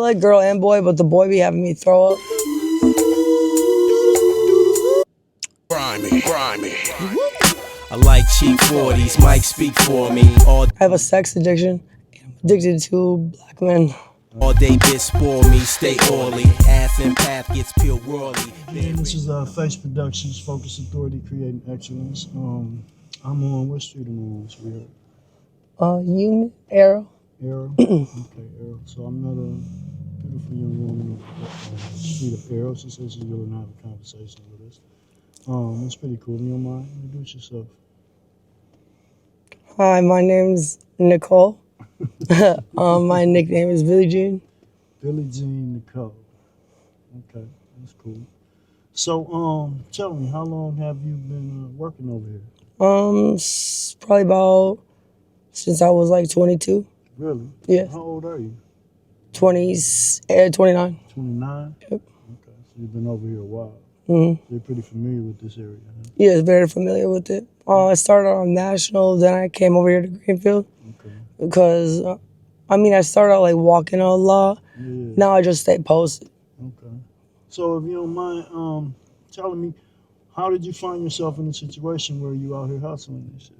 like girl and boy, but the boy be having me throw up. Grimy. I like cheap 40s, might speak for me. I have a sex addiction. I'm addicted to black men. All day bitch spoil me, stay oily. Ass and path gets peeled whirly. This is F.A.C.E Productions, Focus Authority, Creating Excellence. I'm on, what street am I on, sweetheart? Union, Arrow. Arrow? Okay, Arrow. So I'm not a beautiful young woman on the street of Arrow. She says she's willing to have a conversation with us. That's pretty cool. You don't mind? Introduce yourself. Hi, my name's Nicole. My nickname is Billie Jean. Billie Jean Nicole. Okay, that's cool. So, tell me, how long have you been working over here? Probably about since I was like 22. Really? Yeah. How old are you? 29. 29? Yep. Okay, so you've been over here a while. Mm-hmm. So you're pretty familiar with this area, huh? Yeah, very familiar with it. I started on National, then I came over here to Greenfield. Okay. Because, I started out like walking a lot. Yeah. Now I just stay posted. Okay. So if you don't mind telling me, how did you find yourself in a situation where you out here hustling and shit?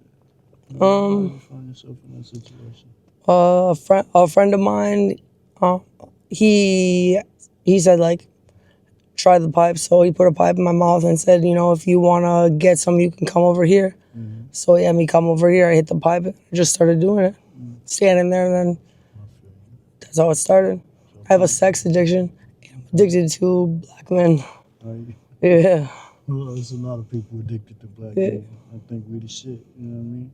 How did you find yourself in that situation? A friend of mine, he said like, try the pipe. So he put a pipe in my mouth and said, if you want to get some, you can come over here. Mm-hmm. So he had me come over here. I hit the pipe and I just started doing it. Mm-hmm. Standing there, and then that's how it started. I have a sex addiction. I'm addicted to black men. Yeah. Well, there's a lot of people addicted to black men. I think we the shit, you know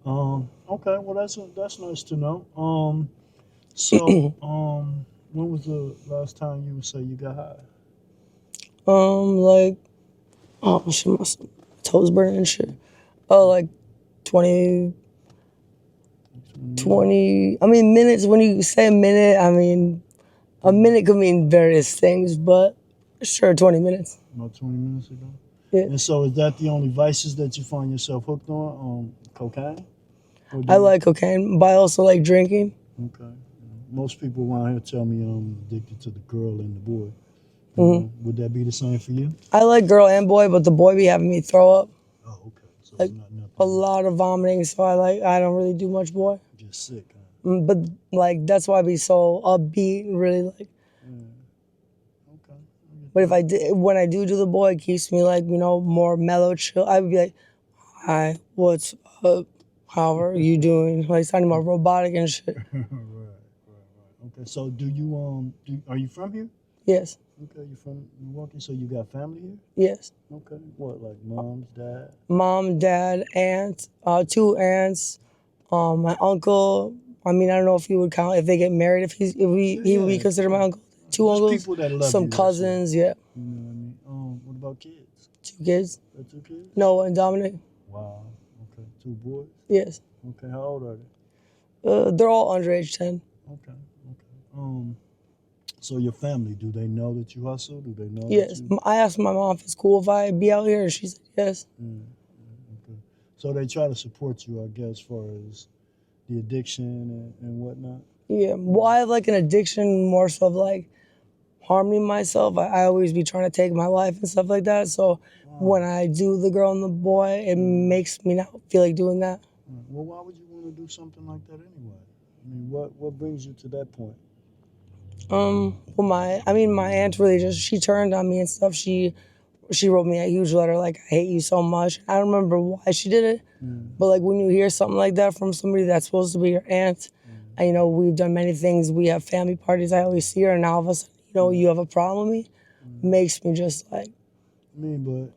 what I mean? Okay, well that's nice to know. So when was the last time you would say you got high? Like, oh shit, my toes burning and shit. Oh, like 20, minutes. When you say a minute, a minute could mean various things, but sure, 20 minutes. About 20 minutes ago? Yeah. And so is that the only vices that you find yourself hooked on? Cocaine? I like cocaine, but I also like drinking. Okay. Most people around here tell me I'm addicted to the girl and the boy. Mm-hmm. Would that be the same for you? I like girl and boy, but the boy be having me throw up. Oh, okay. So like it's not a lot of vomiting, so I don't really do much boy. Just sick, huh? But like that's why I be so upbeat, really like. Yeah. Okay. But when I do the boy, it keeps me like more mellow, chill. I would be like, "Hi, what's up? How are you doing?" Like sounding more robotic and shit. Right. Okay. So are you from here? Yes. Okay, you from Milwaukee, so you got family here? Yes. Okay. What, like mom's, dad? Mom, dad, aunt, 2 aunts, my uncle. I don't know if he would count if they get married. He would be considered my uncle. 2 There's uncles, people that love some you, cousins, yeah. You know what I mean? What about kids? 2 kids. 2 kids? Noah and Dominic. Wow. Okay. 2 boys? Yes. Okay. How old are they? They're all under age 10. Okay. So your family, do they know that you hustle? Do they know? Yes. I asked my mom if it's cool if I be out here, and she said yes. Okay. So they try to support you, I guess, as far as the addiction and whatnot? Yeah. Well, I have like an addiction more so of like harming myself. I always be trying to take my life and stuff like that. So when I do the girl and the boy, it makes me not feel like doing that. Well, why would you want to do something like that anyway? What brings you to that point? Well, my aunt really she turned on me and stuff. She wrote me a huge letter like, "I hate you so much." I don't remember why she did it, but like when you hear something like that from somebody that's supposed to be your aunt, and we've done many things. We have family parties. I always see her, and now all of a sudden, you have a problem with me, makes me just like. But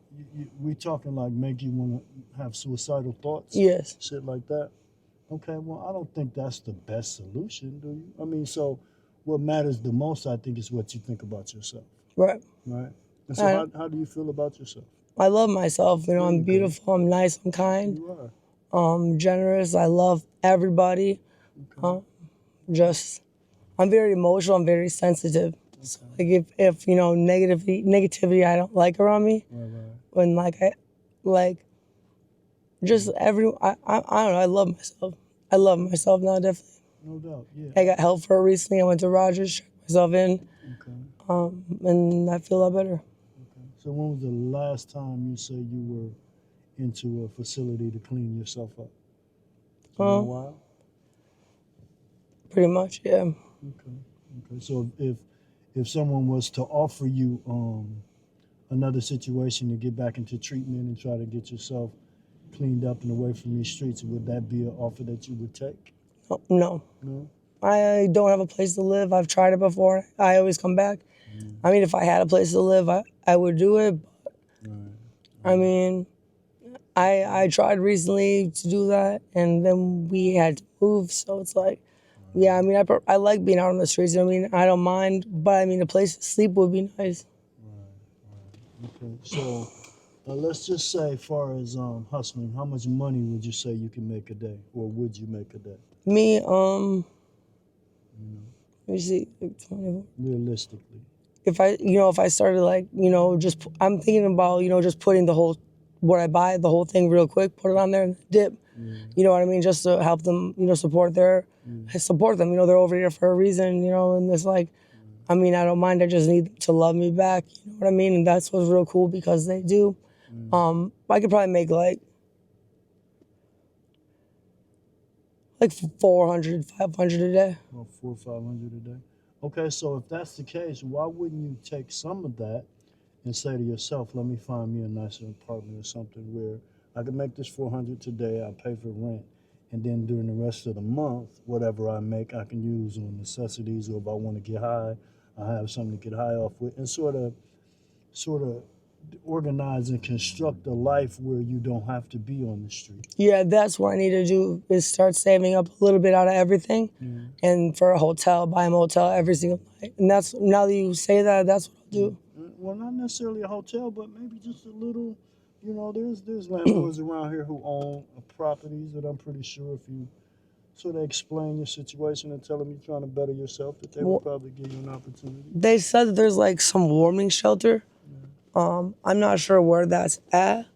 we talking like make you want to have suicidal thoughts? Yes. Shit like that? Okay, well, I don't think that's the best solution, do you? So what matters the most, I think, is what you think about yourself. Right. Right. And so how do you feel about yourself? I love myself. I'm beautiful. I'm nice. I'm kind. You are. I'm generous. I love everybody. Okay. I'm very emotional. I'm very sensitive. Okay. So like if negativity I don't like around me. Right. When I don't know. I love myself. I love myself now, definitely. No doubt, yeah. I got help for it recently. I went to Rogers, checked myself in, Okay. and I feel a lot better. Okay. So when was the last time you say you were into a facility to clean yourself up? It's been a Um, while. Pretty much, yeah. Okay. Okay. So if someone was to offer you another situation to get back into treatment and try to get yourself cleaned up and away from these streets, would that be an offer that you would take? No. No. I don't have a place to live. I've tried it before. I always come back. I mean, if I had a place to live, I would do it. Right. I mean, I tried recently to do that, and then we had to move. So it's like, yeah, I mean, I like being out on the streets. I mean, I don't mind, but I mean, a place to sleep would be nice. Right. Okay. So let's just say, as far as hustling, how much money would you say you can make a day, or would you make a day? Me, You know, let me see, like 24. realistically. If I started like, I'm thinking about, just putting what I buy, the whole thing real quick, put it on there and dip. Yeah. You know what I mean? Just to help them, support them. They're over here for a reason, and it's like, I mean, I don't mind. I just need them to love me back. You know what I mean? And that's what's real cool because they do. I could probably make like 400, 500 a day. About 400 or 500 a day. Okay, so if that's the case, why wouldn't you take some of that and say to yourself, let me find me a nicer apartment or something where I can make this 400 today, I pay for rent, and then during the rest of the month, whatever I make, I can use on necessities, or if I want to get high, I have something to get high off with, and sort of organize and construct a life where you don't have to be on the street. Yeah, that's what I need to do is start saving up a little bit out of everything, and for a hotel, buy a motel every single night. And that's now that you say that, that's what I'll do. Well, not necessarily a hotel, but maybe just a little. There's landlords around here who own properties that I'm pretty sure if you sort of explain your situation and tell them you're trying to better yourself, that they will probably give you an opportunity. They said that there's like some warming shelter. I'm not sure where that's at,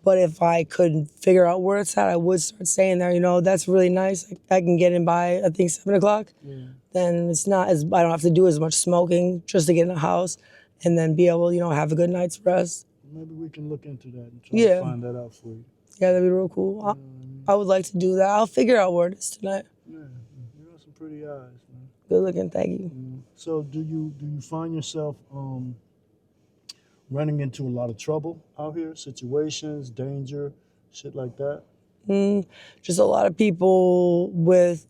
but if I could figure out where it's at, I would start staying there. That's really nice. I can get in by, I think, 7 o'clock. Yeah. Then I don't have to do as much smoking just to get in the house and then be able, have a good night's rest. Maybe we can look into that and try to find that out for you. Yeah, that'd be real cool. I would like to do that. I'll figure out where it is tonight. Yeah, you got some pretty eyes, man. Good looking, thank you. So do you find yourself running into a lot of trouble out here, situations, danger, shit like that? Just a lot of people with,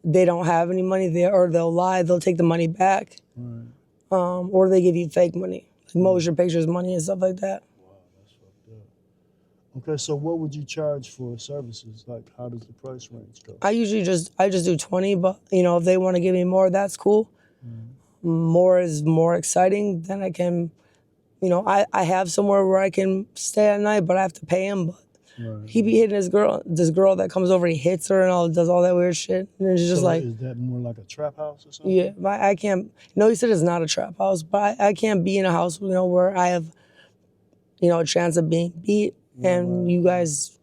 they don't have any money there, or they'll lie, they'll take the money back, Right. or they give you fake money, like motion pictures money and stuff like that. Wow, that's fucked up. Okay, so what would you charge for services? Like, how does the price range go? I just do 20, but if they want to give me more, that's cool. More is more exciting. Then I can, I have somewhere where I can stay at night, but I have to pay him. But Right. he be hitting this girl that comes over, he hits her and does all that weird shit. And it's just So like, is that more like a trap house or something? yeah, but I can't. No, he said it's not a trap house, but I can't be in a house, where I have, a chance of being beat, and you guys,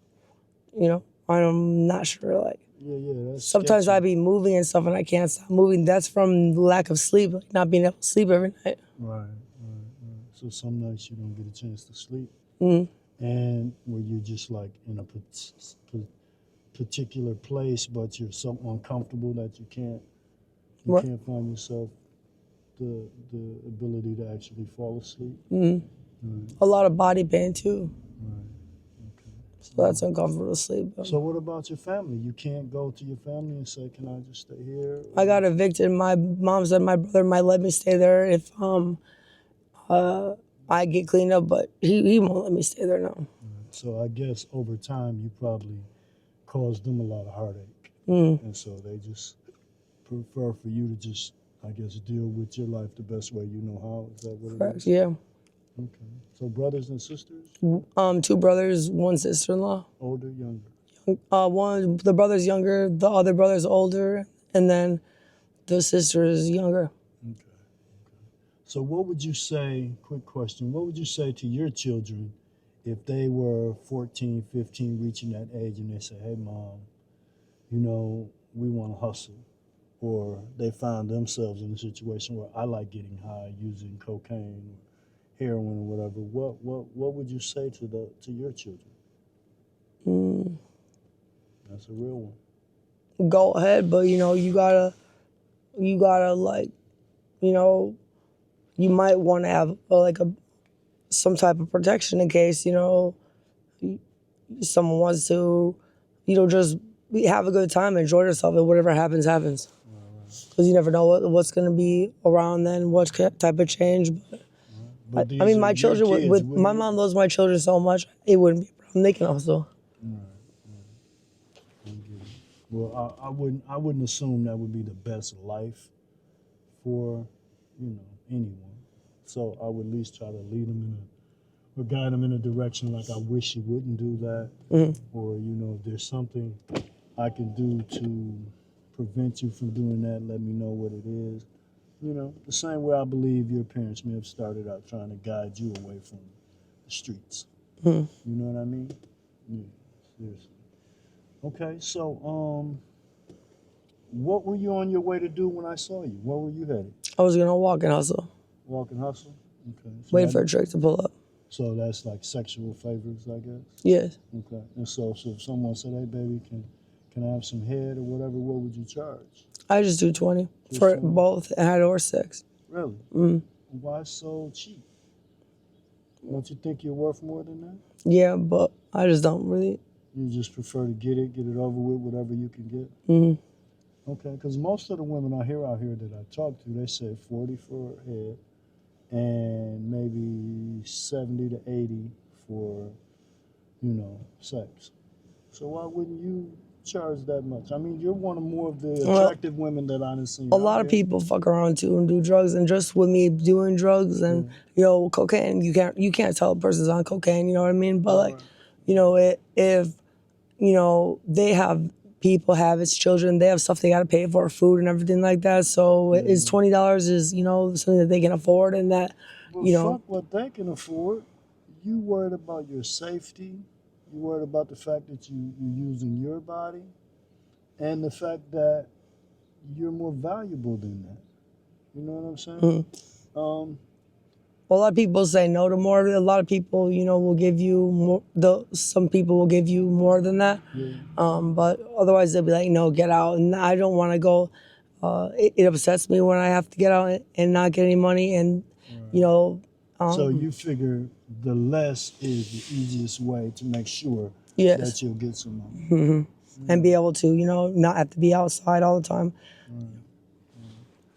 I'm not sure. Like Yeah, that's sometimes sketchy. I be moving and stuff, and I can't stop moving. That's from lack of sleep, like not being able to sleep every night. Right. So some nights you don't get a chance to sleep. Mm. And where you're just like in a particular place, but you're so uncomfortable that you Right. can't find yourself the ability to actually fall asleep. Mm. Right. A lot of body pain too, Right. Okay. so that's uncomfortable to sleep. So what about your family? You can't go to your family and say, "Can I just stay here?" I got evicted. My mom said my brother might let me stay there if I get cleaned up, but he won't let me stay there now. So I guess over time you probably caused them a lot of heartache, and so they just prefer for you to just, I guess, deal with your life the best way you know how. Is that what it Correct. is? Yeah. Okay. So brothers and sisters, 2 brothers, 1 sister-in-law. older, younger. The brother's younger, the other brother's older, and then the sister is younger. Okay. So what would you say, quick question, what would you say to your children if they were 14, 15, reaching that age, and they say, "Hey, Mom, we want to hustle. or they find themselves in a situation where I like getting high using cocaine or heroin or whatever, what would you say to your children? Mm, That's a real one. go ahead, but you gotta like, you know, you might want to have like a some type of protection in case someone wants to, just have a good time, enjoy yourself, and whatever happens, happens. Because you never know what's going to be around then, what type of change. But I these mean, are my your children, kids, with my wouldn't it? mom loves my children so much, it wouldn't be a problem. They can also. Right, I get it. Well, I wouldn't assume that would be the best life for, anyone. So I would at least try to lead them or guide them in a direction like I wish you wouldn't do that, or if there's something I can do to prevent you from doing that, let me know what it is. The same way I believe your parents may have started out trying to guide you away from the streets. You know what I mean? Yeah, seriously. Okay, so what were you on your way to do when I saw you? Where were you headed? I was going to walk and hustle, Walk and hustle? Okay. wait for a trick to pull up. So that's like sexual favors, I guess? Yes. Okay. And so if someone said, hey, baby, can I have some head or whatever, what would you charge? I just do 20 Just for 20? both head or sex. Really? Why so cheap? Don't you think you're worth more than that? Yeah, but I just don't really. You just prefer to get it over with, whatever you can get? Okay, because most of the women I hear out here that I talk to, they say 40 for head and maybe 70 to 80 for, sex. So why wouldn't you charge that much? I mean, you're one of more of the attractive women that I've seen. A lot of people fuck around too and do drugs, and just with me doing drugs and cocaine, you can't tell a person's on cocaine. You know what I mean? But like, if they have people have its children, they have stuff they gotta pay for, food and everything like that. So it's $20 is something that they can afford, and that fuck what they can afford. You worried about your safety. You worried about the fact that you're using your body, and the fact that you're more valuable than that. You know what I'm saying? a lot of people say no to more. A lot of people, will give you more. Some people will give you more than that. But otherwise they'll be like, no, get out. And I don't want to go. It upsets me when I have to get out and not get any money. And so you figure the less is the easiest way to make sure yes, that you'll get some money. and be able to, not have to be outside all the time.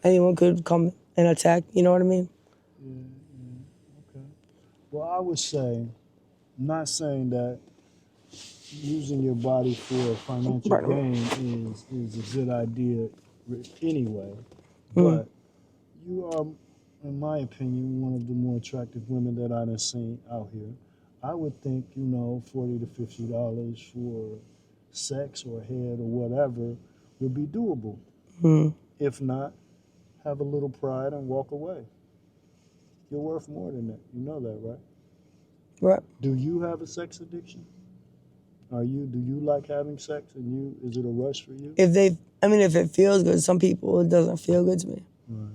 Anyone could come and attack. You know what I mean? Okay. Well, I would say, not saying that using your body for financial gain is a good idea anyway, but you are, in my opinion, one of the more attractive women that I've seen out here. I would think, $40 to $50 for sex or head or whatever would be doable. If not, have a little pride and walk away. You're worth more than that. You know that, right? Right. Do you have a sex addiction? Do you like having sex, and is it a rush for you? If it feels good, some people it doesn't feel good to me. Right.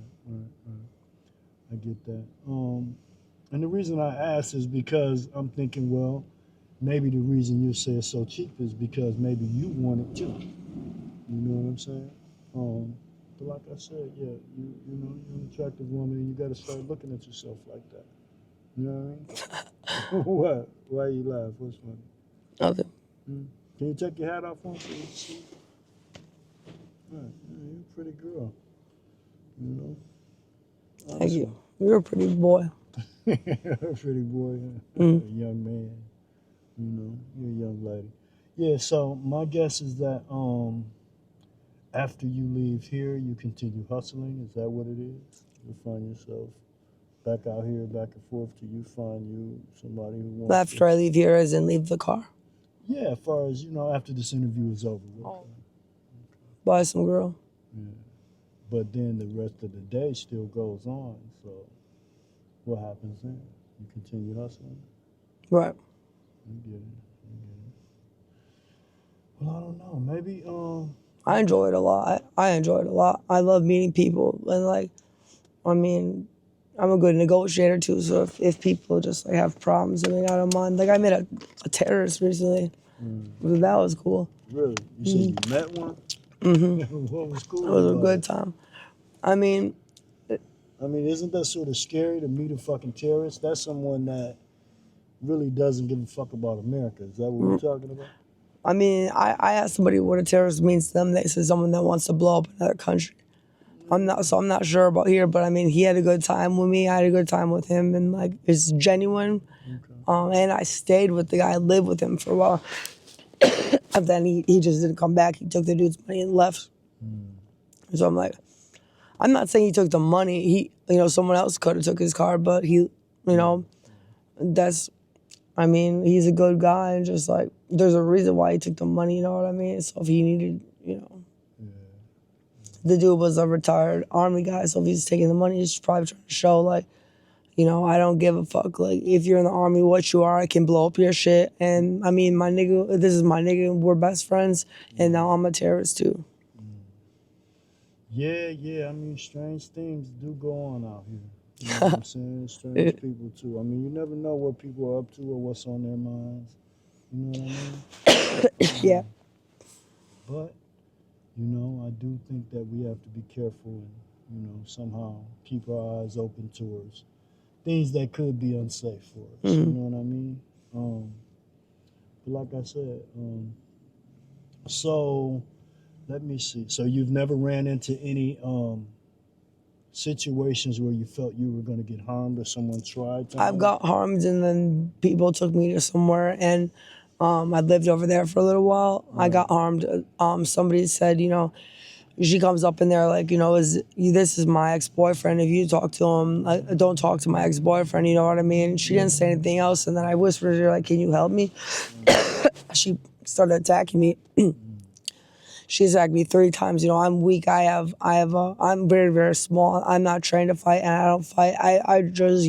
I get that. And the reason I ask is because I'm thinking, well, maybe the reason you say it's so cheap is because maybe you want it too. You know what I'm saying? But like I said, yeah, you're an attractive woman, and you got to start looking at yourself like that. You know what I mean? What? Why you laugh? What's funny? Nothing. Can you take your hat off for me? Right. Yeah, you're a pretty girl. Thank you. You're a pretty boy. A pretty boy, a young man. You're a young lady. Yeah. So my guess is that after you leave here, you continue hustling. Is that what it is? You find yourself back out here, back and forth, till you find somebody who wants. After I leave here, as in leave the car. Yeah, as far as after this interview is over. Buy some girl. Yeah. But then the rest of the day still goes on. So what happens then? You continue hustling? Right. I get it. Well, I don't know. Maybe I enjoy it a lot. I enjoy it a lot. I love meeting people, and like, I mean, I'm a good negotiator too. So if people just like have problems, I mean, I don't mind. Like I met a terrorist recently. That was cool. Really? You said you met one? What was cool It was a about good it? time. I mean, I mean, isn't that sort of scary to meet a fucking terrorist? That's someone that really doesn't give a fuck about America. Is that what we're talking about? I asked somebody what a terrorist means to them. They said someone that wants to blow up another country. I'm not sure about here, but I mean, he had a good time with me. I had a good time with him, and like, it's genuine. Okay. And I stayed with the guy. I lived with him for a while. And then he just didn't come back. He took the dude's money and left. So I'm like, I'm not saying he took the money. Someone else could have took his car, but he's a good guy, and just like, there's a reason why he took the money, you know what I mean? So if he needed, the dude was a retired army guy, so if he's taking the money, he's probably trying to show like, I don't give a fuck. Like, if you're in the army, what you are, I can blow up your shit. And I mean, this is my nigga, we're best friends, and now I'm a terrorist too. Yeah. I mean, strange things do go on out here. You know what I'm saying? Strange people too. I mean, you never know what people are up to or what's on their minds. You know what I mean? Yeah. But, I do think that we have to be careful and, somehow keep our eyes open towards things that could be unsafe for us. You know what I mean? But like I said, so let me see. So you've never ran into any situations where you felt you were going to get harmed or someone tried to harm I've got harmed, and then people took me to somewhere, and I lived over there for a little while. I got harmed. Somebody said, she comes up in there like, this is my ex-boyfriend. If you talk to him, don't talk to my ex-boyfriend, you know what I mean? She didn't say anything else, and then I whispered to her, like, can you help me? She started attacking me. She attacked me 3 times. I'm weak. I'm very, very small. I'm not trained to fight, and I don't fight. I just,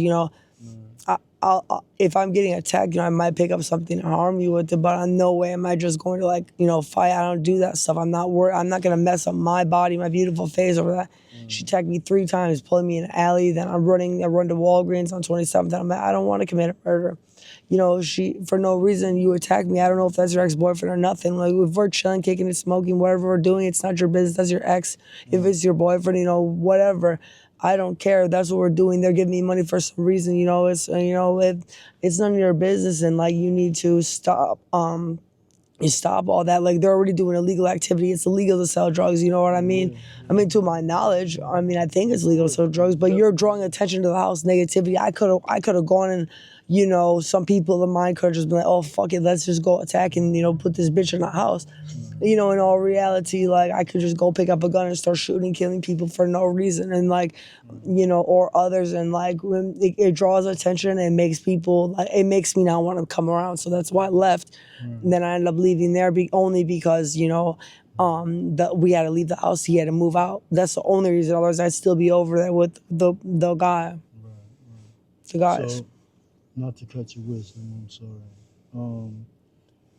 if I'm getting attacked, I might pick up something and harm you with it, but in no way am I just going to fight. I don't do that stuff. I'm not worried. I'm not going to mess up my body, my beautiful face over that. She attacked me 3 times, pulling me in an alley. Then I run to Walgreens on 27th, and I'm like, I don't want to commit a murder. For no reason, you attack me. I don't know if that's your ex-boyfriend or nothing. Like, if we're chilling, kicking and smoking, whatever we're doing, it's not your business. That's your ex. If it's your boyfriend, whatever. I don't care. That's what we're doing. They're giving me money for some reason. It's none of your business, and like, you need to stop. You stop all that. Like, they're already doing illegal activity. It's illegal to sell drugs. You know what I mean? To my knowledge, I think it's legal to sell drugs. But you're drawing attention to the house. Negativity. I could have gone and, some people of mine could have just been like, oh, fuck it, let's just go attack and, put this bitch in the house. In all reality, like, I could just go pick up a gun and start shooting, killing people for no reason, and like, or others, and like, when it draws attention, it makes people, like, it makes me not want to come around. So that's why I left. And then I ended up leaving there only because, we had to leave the house. He had to move out. That's the only reason. Otherwise, I'd still be over there with the guy. The guys. So, not to cut your wisdom, I'm sorry.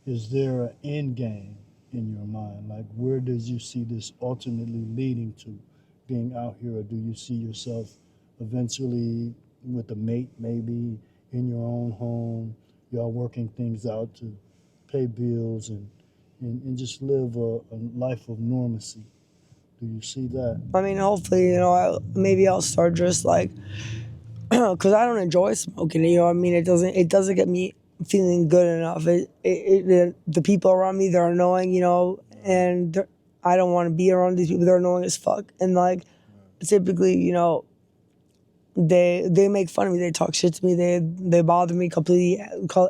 Is there an end game in your mind? Like, where does you see this ultimately leading to, being out here? Or do you see yourself eventually with a mate, maybe in your own home, y'all working things out to pay bills and just live a life of normalcy? Do you see that? Hopefully, maybe I'll start just like, because I don't enjoy smoking. It doesn't get me feeling good enough. The people around me, they're annoying, and I don't want to be around these people. They're annoying as fuck. And like, typically, they make fun of me. They talk shit to me. They bother me completely,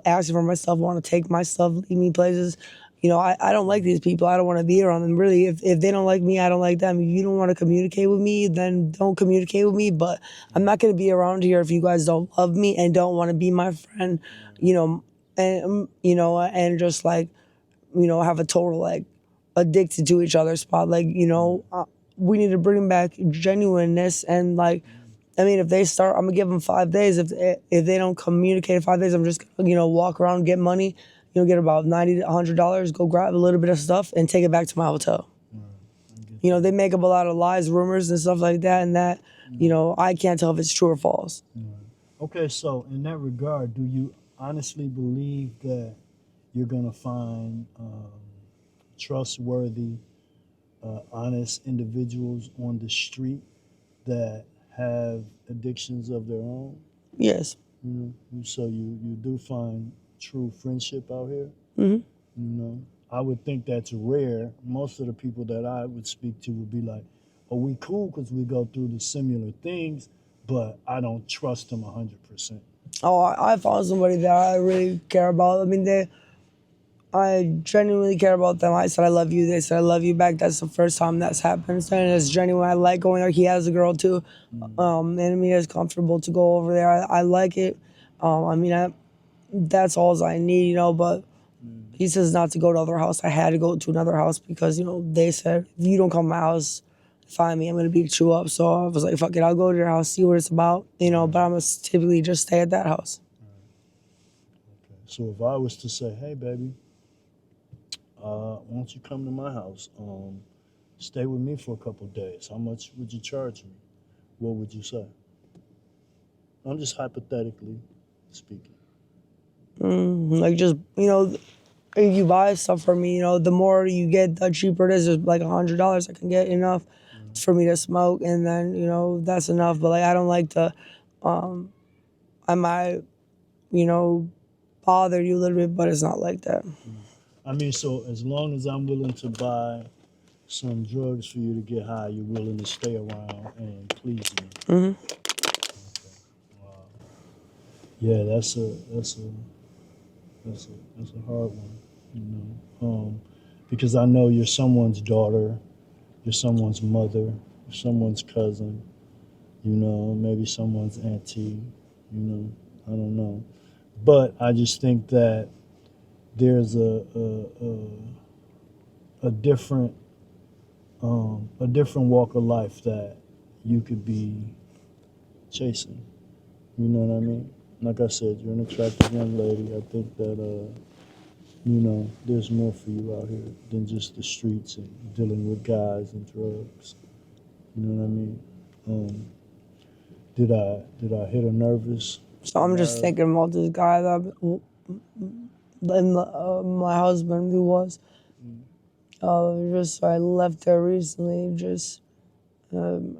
asking for my stuff, want to take my stuff, leave me places. I don't like these people. I don't want to be around them. Really, if they don't like me, I don't like them. If you don't want to communicate with me, then don't communicate with me. But I'm not going to be around here if you guys don't love me and don't want to be my friend, and just like, have a total like addicted to each other spot. Like, we need to bring back genuineness, and like, if they start, I'm gonna give them 5 days. If they don't communicate in 5 days, I'm just gonna, walk around, get money, get about $90 to $100, go grab a little bit of stuff and take it back to my hotel. You know, they make up a lot of lies, rumors, and stuff like that, and that, you know, I can't tell if it's true or false. Okay, so in that regard, do you honestly believe that you're going to find trustworthy, honest individuals on the street that have addictions of their own? Yes. You know, so you do find true friendship out here? Hmm. You know, I would think that's rare. Most of the people that I would speak to would be like, "Oh, we cool because we go through the similar things, but I don't trust them 100%." Oh, I found somebody that I really care about. I mean, I genuinely care about them. I said I love you. They said I love you back. That's the first time that's happened, and it's genuine. I like going there. He has a girl too, and I mean it's comfortable to go over there. I like it. I mean, that's all I need, you know. But he says not to go to other house. I had to go to another house because you know they said if you don't come to my house, find me, I'm gonna beat you up. So I was like, fuck it, I'll go to your house, see what it's about, you know. But I'm gonna typically just stay at that house. Okay. So if I was to say, "Hey, baby, why don't you come to my house? Stay with me for a couple days. How much would you charge me?" What would you say? I'm just hypothetically speaking. Like just you know, if you buy stuff from me, you know, the more you get, the cheaper it is. It's like $100. I can get enough for me to smoke, and then you know that's enough. But like I don't like to. I might, you know, bother you a little bit, but it's not like that. I mean, so as long as I'm willing to buy some drugs for you to get high, you're willing to stay around and please me. Hmm. Wow. Yeah, that's a hard one, you know. Because I know you're someone's daughter, you're someone's mother, you're someone's cousin, you know, maybe someone's auntie, you know, I don't know. But I just think that there's a different walk of life that you could be chasing. You know what I mean? Like I said, you're an attractive young lady. I think that you know there's more for you out here than just the streets and dealing with guys and drugs. You know what I mean? Did I hit a nervous So I'm just nerve? thinking about this guy that and my husband who was just I left there recently. Just um,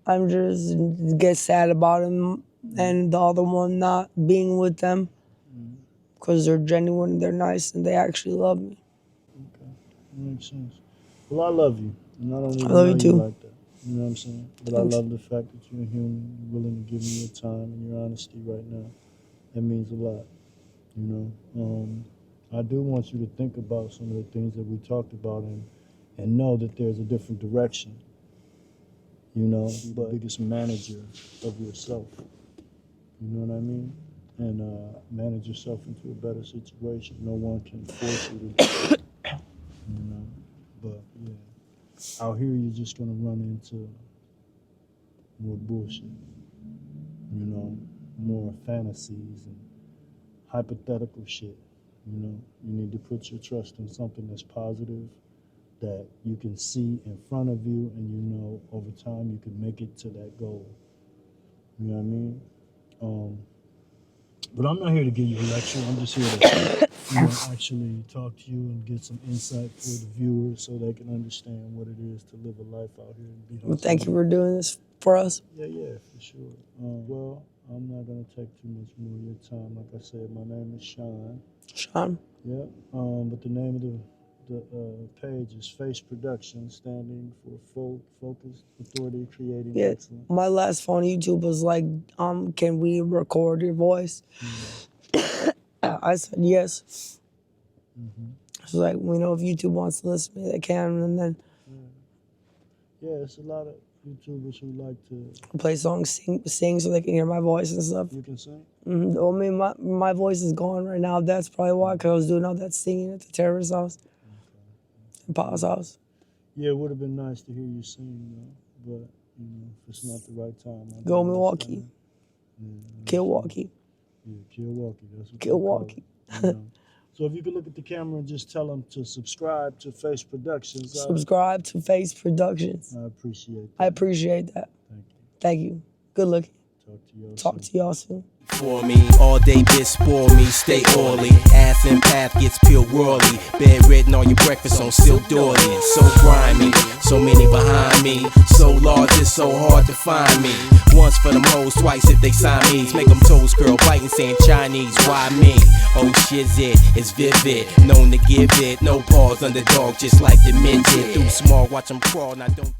I'm just get sad about him and the other one not being with them because they're genuine, they're nice, and they actually love me. Okay, that makes sense. Well, I love you, and I don't I even love know you you too. like that. You know what I'm saying? But I Thanks. love the fact that you're a human, you're willing to give me your time and your honesty right now. That means a lot. You know, I do want you to think about some of the things that we talked about and know that there's a different direction. You know, be the biggest manager of yourself. You know what I mean? And manage yourself into a better situation. No one can force you to do it. You know, but yeah, out here you're just gonna run into more bullshit. You know, more fantasies and hypothetical shit. You know, you need to put your trust in something that's positive, that you can see in front of you, and you know over time you can make it to that goal. You know what I mean? Um, but I'm not here to give you a lecture. I'm just here to, you know, actually talk to you and get some insight for the viewers so they can understand what it is to live a life out here and be Well, thank you hustling. for doing this for us, Yeah, for sure. Well, I'm not gonna take too much more of your time. Like I said, my name is Sean. Sean. Yeah. But the name of the page is Face Production, standing for Full Focused Authority Creating Yeah, Excellence. my last phone YouTube was like, can we record your voice? I said yes. Mm-hmm. So like, you know, if YouTube wants to listen to me, they can, and then Yeah, it's a lot of YouTubers who like to. play songs, sing so they can hear my voice and stuff. You can sing. I mean, my voice is gone right now. That's probably why, because I was doing all that singing at the terrorist house and Pa's house. Yeah, it would have been nice to hear you sing, but you know, if it's not the right time, I Go do Milwaukee, understand. Yeah, I understand. Milwaukee, Yeah, Milwaukee. That's what they call Milwaukee. it. You know. So if you could look at the camera and just tell them to subscribe to F.A.C.E Productions. Subscribe to F.A.C.E Productions. I appreciate that. I appreciate that. Thank you. Thank you. Good looking. Talk to y'all soon. For me, all day bitch spoil me, stay oily. Ass and path gets peeled whirly. Bedridden on your breakfast on still doily. So grimy, so many behind me. So large, it's so hard to find me. Once for them hoes, twice if they Siamese. Make them toes curl, biting, saying Chinese. Why me? Oh shit's it's vivid. Known to give it, no pause, underdog, just like the midget. Through small, watch them crawl, now don't.